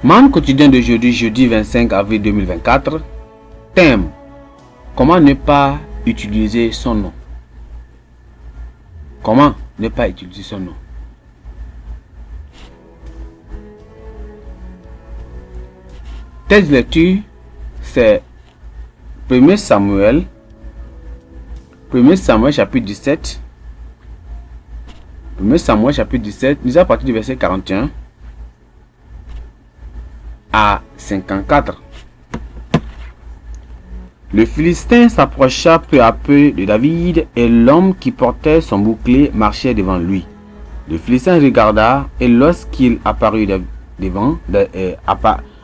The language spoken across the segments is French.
Membre quotidien d'aujourd'hui, jeudi 25 avril 2024. Thème: comment ne pas utiliser son nom. Comment ne pas utiliser son nom. Texte de lecture, c'est 1 Samuel chapitre 17. 1 Samuel chapitre 17, nous à partir du verset 41 à 54. Le Philistin s'approcha peu à peu de David, et l'homme qui portait son bouclier marchait devant lui. Le Philistin regarda, et lorsqu'il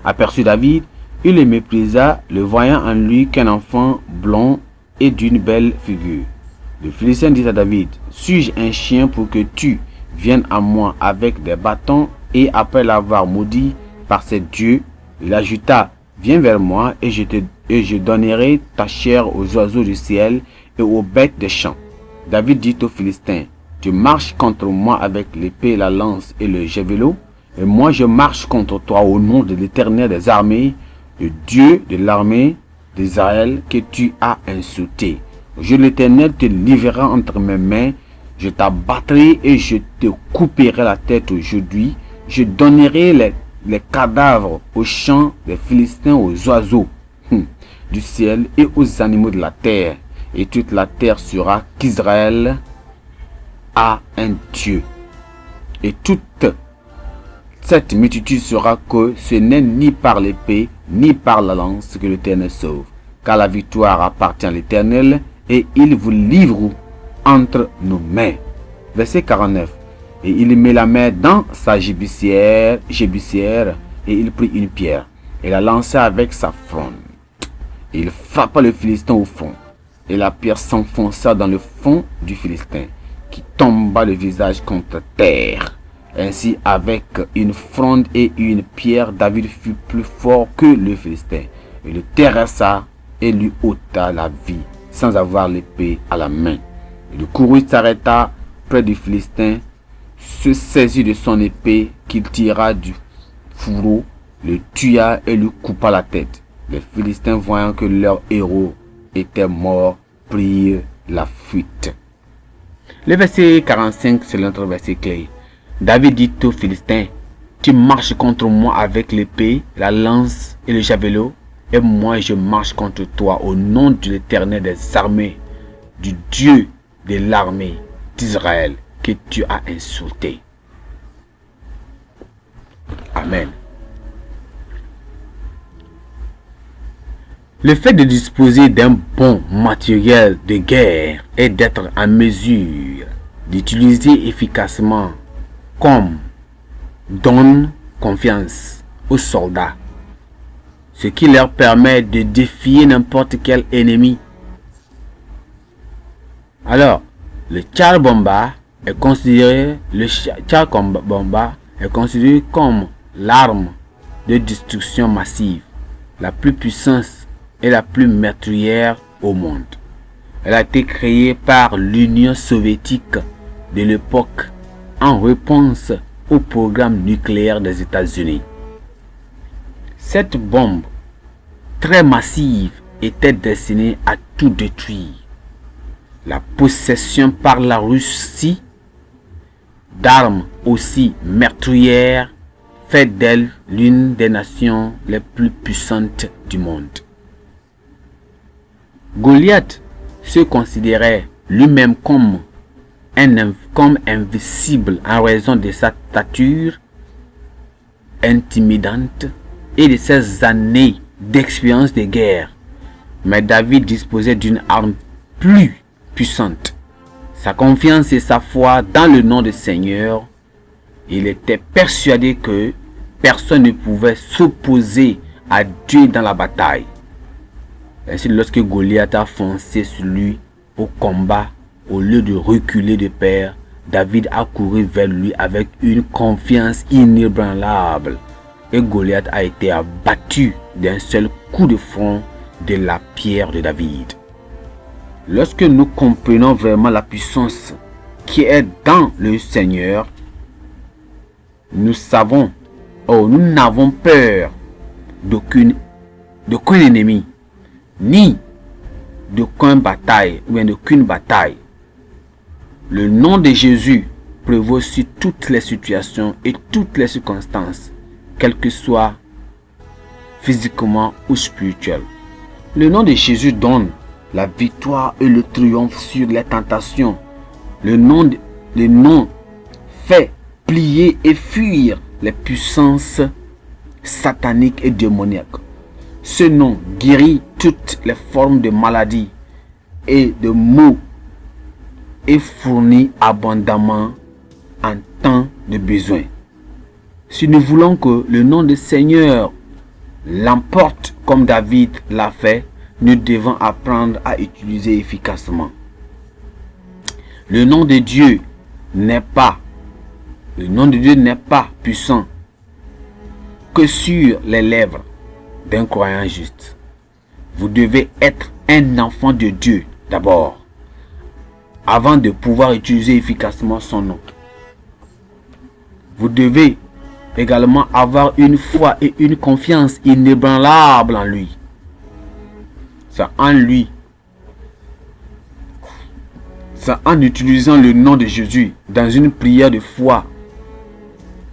aperçut David, il le méprisa, le voyant en lui qu'un enfant blond et d'une belle figure. Le Philistin dit à David: suis-je un chien pour que tu viennes à moi avec des bâtons? Et après l'avoir maudit par ses dieux, il ajouta: viens vers moi, et je donnerai ta chair aux oiseaux du ciel et aux bêtes des champs. David dit aux Philistins: tu marches contre moi avec l'épée, la lance et le javelot, et moi je marche contre toi au nom de l'Éternel des armées, le Dieu de l'armée d'Israël que tu as insulté. Je, l'Éternel, te livrera entre mes mains, je t'abattrai et je te couperai la tête aujourd'hui. Je donnerai les cadavres aux champs des Philistins, aux oiseaux du ciel et aux animaux de la terre. Et toute la terre saura qu'Israël a un Dieu. Et toute cette multitude saura que ce n'est ni par l'épée ni par la lance que l'Éternel sauve, car la victoire appartient à l'Éternel, et il vous livre entre nos mains. Verset 49. Et il mit la main dans sa gébissière, et il prit une pierre, et la lança avec sa fronde. Et il frappa le Philistin au fond, et la pierre s'enfonça dans le fond du Philistin, qui tomba le visage contre terre. Ainsi, avec une fronde et une pierre, David fut plus fort que le Philistin, et le terrassa et lui ôta la vie, sans avoir l'épée à la main. Et le courroux s'arrêta près du Philistin, se saisit de son épée qu'il tira du fourreau, le tua et lui coupa la tête. Les Philistins, voyant que leur héros était mort, prirent la fuite. Le verset 45, c'est l'autre verset clé. David dit aux Philistins: tu marches contre moi avec l'épée, la lance et le javelot, et moi je marche contre toi au nom de l'Éternel des armées, du Dieu de l'armée d'Israël que tu as insulté. Amen. Le fait de disposer d'un bon matériel de guerre et d'être en mesure d'utiliser efficacement donne confiance aux soldats, ce qui leur permet de défier n'importe quel ennemi. Alors, le char bomba est considéré comme l'arme de destruction massive, la plus puissante et la plus meurtrière au monde. Elle a été créée par l'Union soviétique de l'époque en réponse au programme nucléaire des États-Unis. Cette bombe très massive était destinée à tout détruire. La possession par la Russie d'armes aussi meurtrières fait d'elle l'une des nations les plus puissantes du monde. Goliath se considérait lui-même comme invincible en raison de sa stature intimidante et de ses années d'expérience de guerre. Mais David disposait d'une arme plus puissante. Sa confiance et sa foi dans le nom du Seigneur, il était persuadé que personne ne pouvait s'opposer à Dieu dans la bataille. Ainsi, lorsque Goliath a foncé sur lui au combat, au lieu de reculer de peur, David a couru vers lui avec une confiance inébranlable, et Goliath a été abattu d'un seul coup de front de la pierre de David. Lorsque nous comprenons vraiment la puissance qui est dans le Seigneur, nous savons Oh, nous n'avons peur d'aucun ennemi, ni d'aucune bataille, ou bien d'aucune bataille. Le nom de Jésus prévaut sur toutes les situations et toutes les circonstances, quelles que soient physiquement ou spirituelles. Le nom de Jésus donne la victoire et le triomphe sur les tentations. Le nom fait plier et fuir les puissances sataniques et démoniaques. Ce nom guérit toutes les formes de maladies et de maux et fournit abondamment en temps de besoin. Si nous voulons que le nom du Seigneur l'emporte comme David l'a fait, nous devons apprendre à utiliser efficacement. Le nom de Dieu n'est pas puissant que sur les lèvres d'un croyant juste. Vous devez être un enfant de Dieu d'abord, avant de pouvoir utiliser efficacement son nom. Vous devez également avoir une foi et une confiance inébranlable en lui. C'est en lui. C'est en utilisant le nom de Jésus dans une prière de foi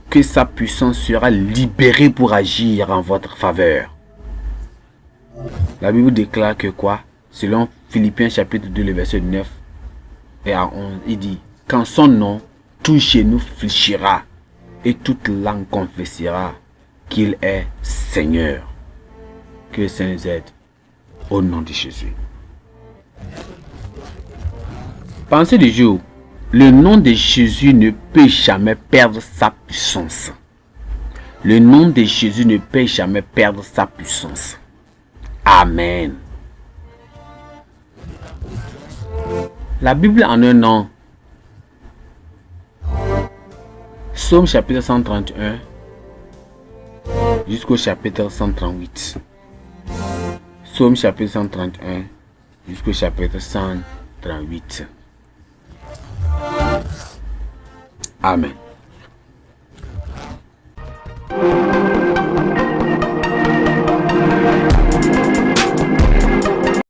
que sa puissance sera libérée pour agir en votre faveur. La Bible déclare que quoi? Selon Philippiens chapitre 2, le verset 9 et à 11, il dit: quand son nom, tout genou fléchira et toute langue confessera qu'il est Seigneur. Que le Seigneur nous aide au nom de Jésus. Pensez du jour. Le nom de Jésus ne peut jamais perdre sa puissance. Le nom de Jésus ne peut jamais perdre sa puissance. Amen. La Bible en un nom. Psaume chapitre 131 jusqu'au chapitre 138. Psaume chapitre 131 jusqu'au chapitre 138. Amen.